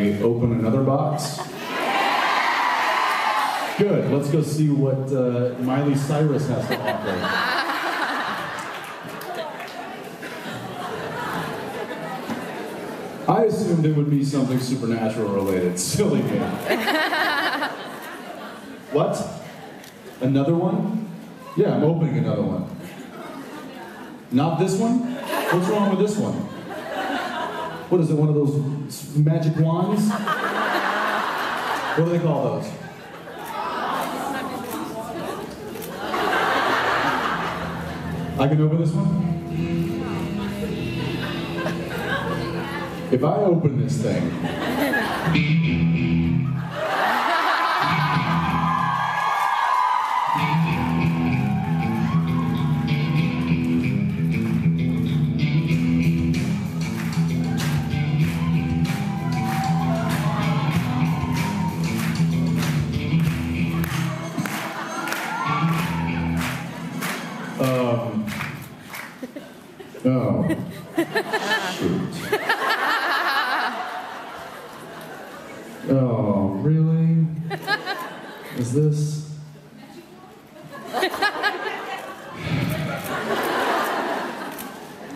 I open another box? Good, let's go see what Miley Cyrus has to offer. I assumed it would be something supernatural related. Silly me. What? Another one? Yeah, I'm opening another one. Not this one? What's wrong with this one? What is it, one of those magic wands? What do they call those? I can open this one? If I open this thing... Oh. Shoot. Oh, really? Is this?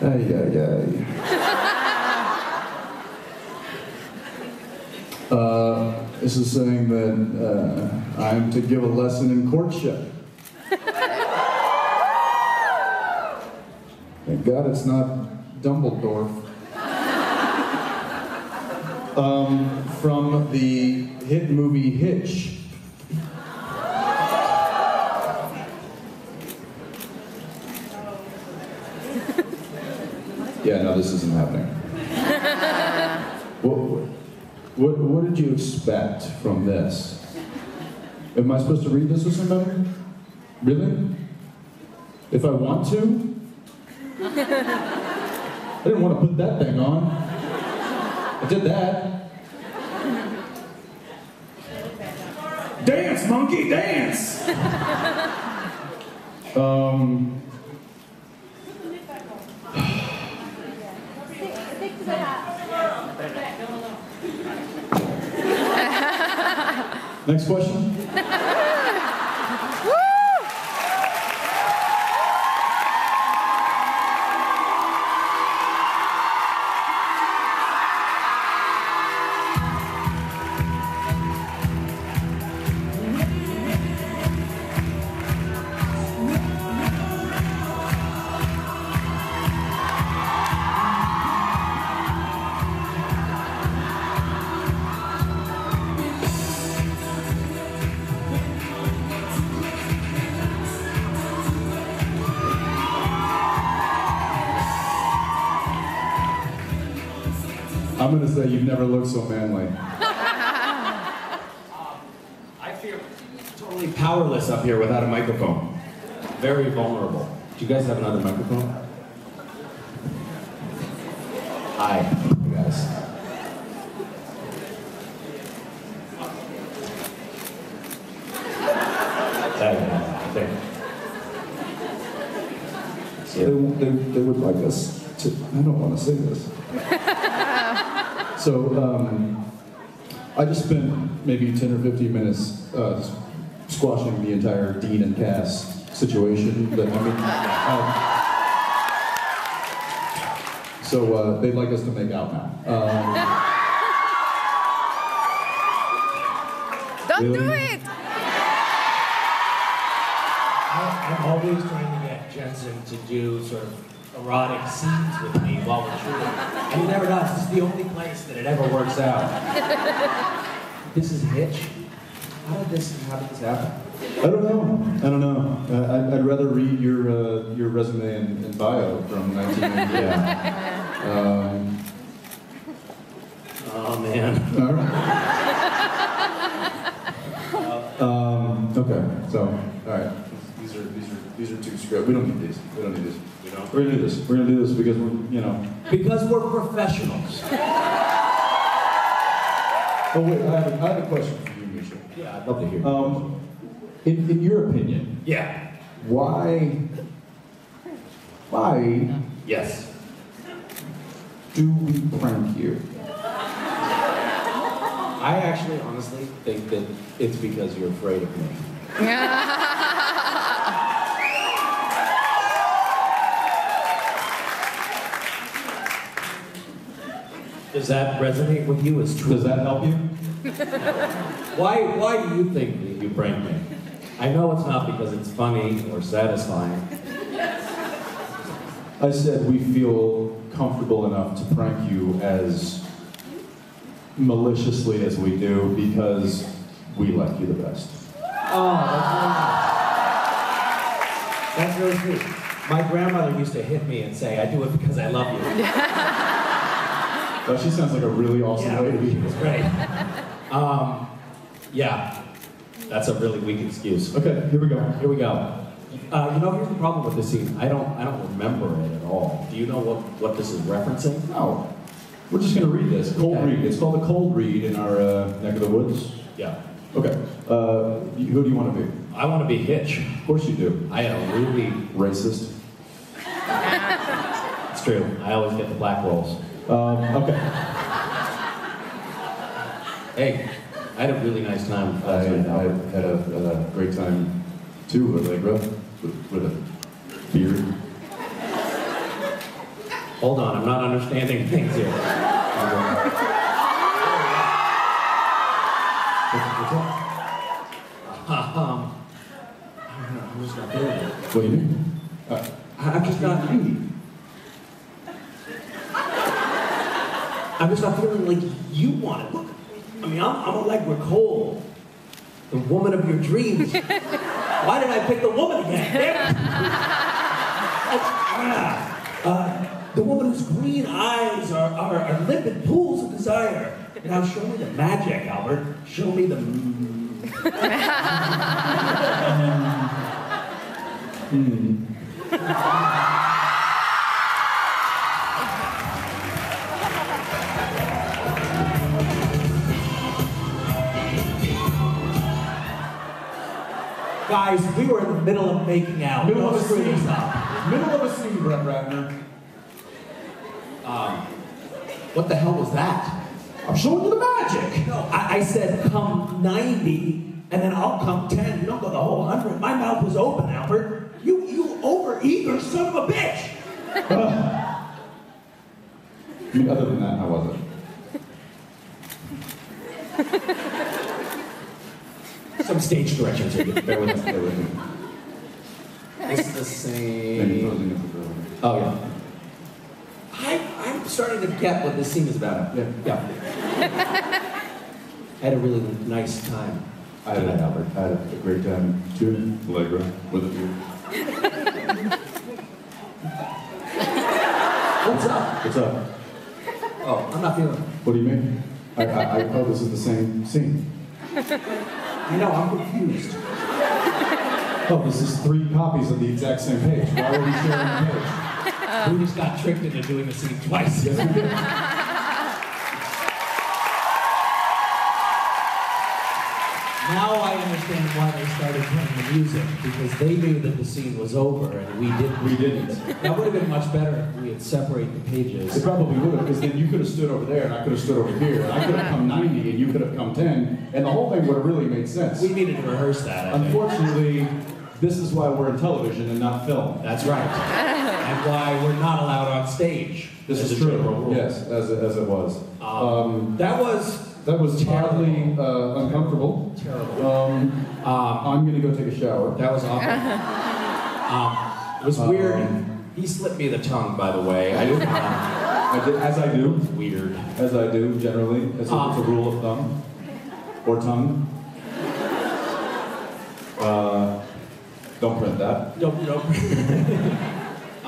Ay, ay, ay. This is saying that I'm to give a lesson in courtship. Thank God it's not Dumbledore. From the hit movie Hitch. Yeah, no, this isn't happening. What did you expect from this? Am I supposed to read this with somebody? Really? If I want to? I didn't want to put that thing on. I did that. Dance, monkey, dance! Next question. I'm going to say you've never looked so manly. I feel totally powerless up here without a microphone. Very vulnerable. Do you guys have another microphone? Hi, you guys. So they would like us to, I don't want to say this. So, I just spent maybe 10 or 15 minutes squashing the entire Dean and Cass situation, but I mean, so they'd like us to make out now. Don't really? do it! I'm always trying to get Jensen to do sort of erotic scenes with me while we're shooting. And he never does. This is the only place that it ever works out. This is Hitch? How did this happen? I don't know. I'd rather read your resume and bio from 1990. Oh man. All right. Okay. So, all right. These are two scripts. We don't need these. We don't need these. You know? We're gonna do this. We're gonna do this because we're, you know. Because we're professionals. Oh wait, I have a question for you, Lisha. Yeah, I'd love to hear. In your opinion, Yeah. why Yes. do we prank you? I actually, honestly, think that it's because you're afraid of me. Does that resonate with you as true? Does that help you? Why do you think that you prank me? I know it's not because it's funny or satisfying. I said we feel comfortable enough to prank you as maliciously as we do because we like you the best. Oh, that's really sweet. My grandmother used to hit me and say, I do it because I love you. Well, she sounds like a really awesome lady. It's great. Yeah, that's a really weak excuse. Okay, here we go. Here we go. Here's the problem with this scene. I don't remember it at all. Do you know what this is referencing? No. We're just going to read this. Cold read. It's called a cold read in our neck of the woods. Yeah. Okay. Who do you want to be? I want to be Hitch. Of course you do. I am really Racist. It's true. I always get the black rolls. Okay. Hey, I had a really nice time. I had a great time too, Allegra, with a beard. Hold on, I'm not understanding things here. I'm just not feeling it. What do you mean? I'm just not. I'm just not feeling like you want it. Look, I mean, I'm Allegra Cole, the woman of your dreams. Why did I pick the woman again? The woman whose green eyes are limpid pools of desire. Now show me the magic, Albert. Show me the... Guys, we were in the middle of making out. Middle of a Don't screw this scene. up. Middle of a scene, Brett Ratner. What the hell was that? I'm showing you the magic. No, I said come 90, and then I'll come 10. You don't go the whole 100. My mouth was open, Albert. You over-eager son of a bitch. I mean, other than that, I wasn't. Some stage directions here. Bear with us, bear with me. It's the same... Oh, yeah. I'm starting to get what this scene is about. Yeah. I had a really nice time. I had a great time too, Allegra, with a beard. What's up? What's up? Oh, I'm not feeling it. What do you mean? I this is the same scene. I know, I'm confused. Oh, this is 3 copies of the exact same page. Why are we sharing the page? We just got tricked into doing the scene twice. Yes, we did. Now I understand why they started playing the music, because they knew that the scene was over and we didn't. We didn't. That would have been much better if we had separated the pages. It probably would have, because then you could have stood over there and I could have stood over here, and I could have come 90 and you could have come 10, and the whole thing would have really made sense. We needed to rehearse that, I think. Unfortunately, this is why we're in television and not film. That's right. And why we're not allowed on stage. This as is a general true. rule. Yes, as it was. That was hardly uncomfortable. terrible. I'm gonna go take a shower. That was awful. It was weird. He slipped me the tongue, by the way. I did, as I do. Weird. As I do, generally, as it's a rule of thumb. Or tongue. Don't print that. Nope.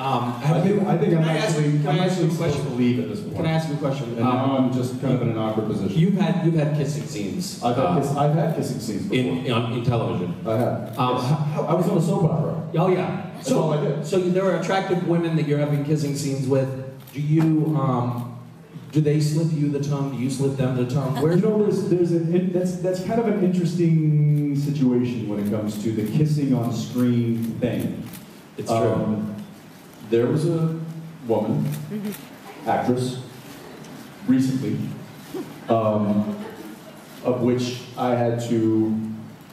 I think I'm actually supposed to leave at this point. Can I ask you a question? And now I'm just kind of in an awkward position. You've had kissing scenes. I've had kissing scenes before. in television. I have. Yes. I was on a soap opera. Oh yeah. That's all I did. So there are attractive women that you're having kissing scenes with. Do they slip you the tongue? Do you slip them the tongue? That's kind of an interesting situation when it comes to the kissing on screen thing. It's true. There was a woman, actress, recently, of which I had to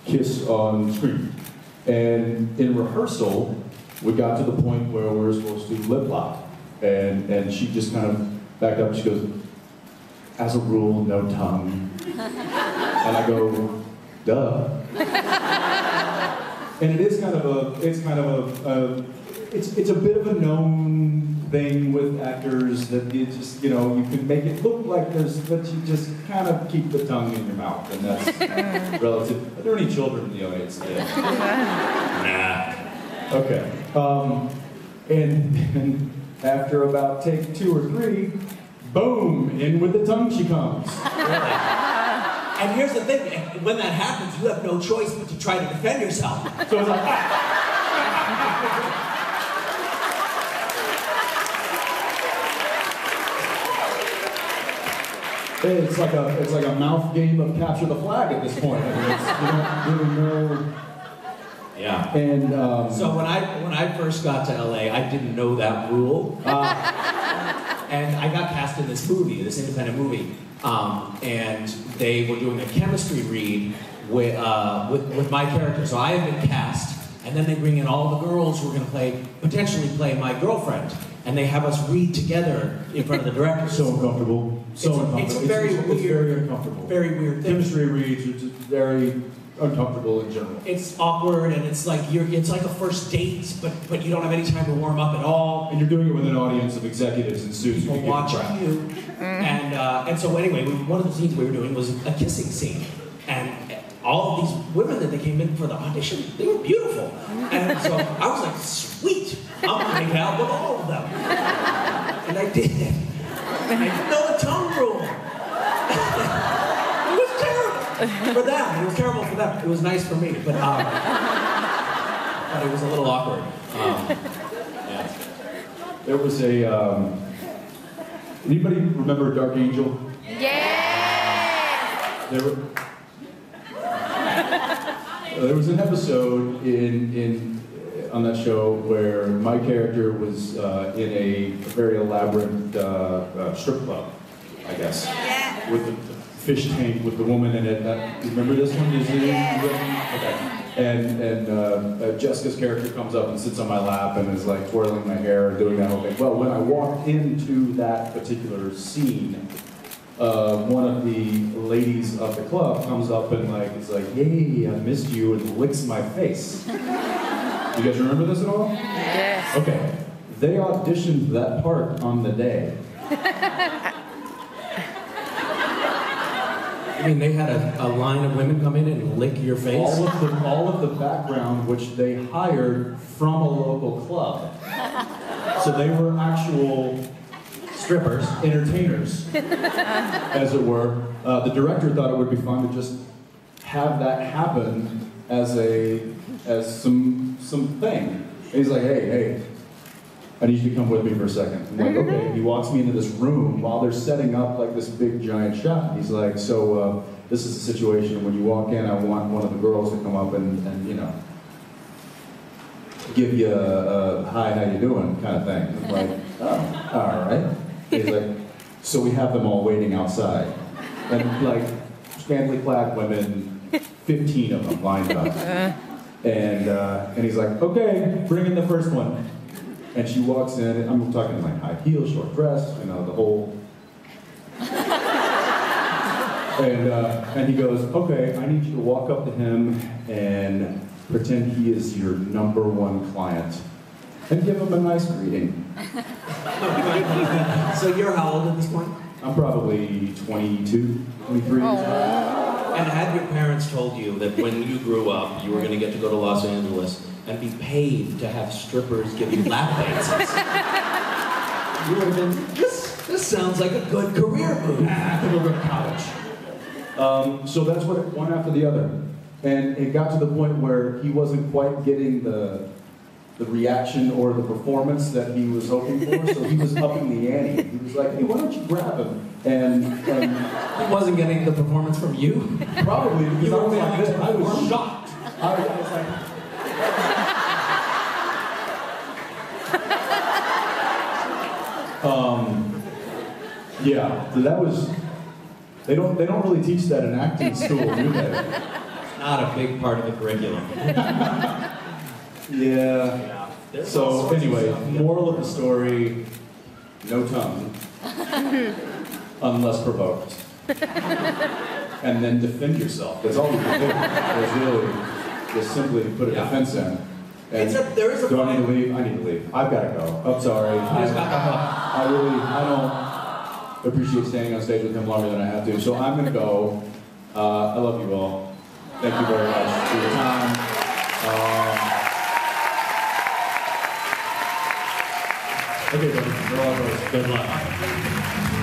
kiss on screen. And in rehearsal, we got to the point where we were supposed to lip lock. And she just kind of backed up and she goes, as a rule, no tongue. And I go, duh. And it is kind of it's a bit of a known thing with actors that you just, you know, you can make it look like there's, but you just kind of keep the tongue in your mouth, and that's relative. Are there any children in the audience today? Nah. Okay. And after about take 2 or 3, boom, in with the tongue she comes. Really? And here's the thing, when that happens, you have no choice but to try to defend yourself. So it's like, it's like a mouth game of capture the flag at this point. I mean, you don't really know. Yeah. And so when I first got to LA, I didn't know that rule, and I got cast in this movie, this independent movie, and they were doing a chemistry read with my character. So I had been cast, and then they bring in all the girls who are going to potentially play my girlfriend, and they have us read together in front of the director. So uncomfortable. So uncomfortable. It's very weird. It's very uncomfortable. Very weird thing. Chemistry reads are just very uncomfortable in general. It's awkward, and it's like a first date, but you don't have any time to warm up at all. And you're doing it with an audience of executives and suits who People watching you. And so anyway, one of the scenes we were doing was a kissing scene, and all of these women that they came in for the audition, they were beautiful. And so I was like, sweet, I'm gonna make out with all of them. And I did. And I didn't know the tongue rule. It was terrible for them. It was terrible for them. It was nice for me, but it was a little awkward. Yeah. There was a, anybody remember Dark Angel? Yeah! There was an episode on that show where my character was in a very elaborate strip club, I guess, with the fish tank with the woman in it. You remember this one? Okay. And Jessica's character comes up and sits on my lap and is like twirling my hair and doing that whole thing. Well, when I walked into that particular scene, one of the ladies of the club comes up and is like, "Hey, I missed you," and licks my face. You guys remember this at all? Yes. Okay. They auditioned that part on the day. I mean, they had a line of women come in and lick your face? All of the background, which they hired from a local club. So they were actual strippers, entertainers, as it were. The director thought it would be fun to just have that happen as some thing. And he's like, hey, I need you to come with me for a second. I'm like, okay. He walks me into this room while they're setting up like this big giant shot. He's like, so this is the situation. When you walk in, I want one of the girls to come up and you know, give you a hi, how you doing kind of thing. I'm like, oh, all right. He's like, so we have them all waiting outside. And like, scantily clad women, 15 of them lined up. And he's like, okay, bring in the first one. And she walks in, and I'm talking like high heels, short dress, you know, the whole. And he goes, okay, I need you to walk up to him and pretend he is your #1 client. And give him a nice greeting. So you're how old at this point? I'm probably 22, 23 years old. And had your parents told you that when you grew up, you were going to get to go to Los Angeles and be paid to have strippers give you lap dances, you would have been, this sounds like a good career move. I could go to college. So that's what one after the other. And it got to the point where he wasn't quite getting the reaction or the performance that he was hoping for, so he was upping the ante. He was like, hey, why don't you grab him? And he wasn't getting the performance from you? Probably, because I was shocked. I was like, yeah, so that was They don't really teach that in acting school, do they? Not a big part of the curriculum. Yeah. So anyway, moral of the story, no tongue. Unless provoked. And then defend yourself. That's all you can do. There's really just simply put a defense in. And There is a do I need to leave? I need to leave. I've got to go. I'm sorry. I don't appreciate staying on stage with him longer than I have to. So I'm going to go. I love you all. Thank you very much for your time. Okay, buddy. We're all good. Good luck.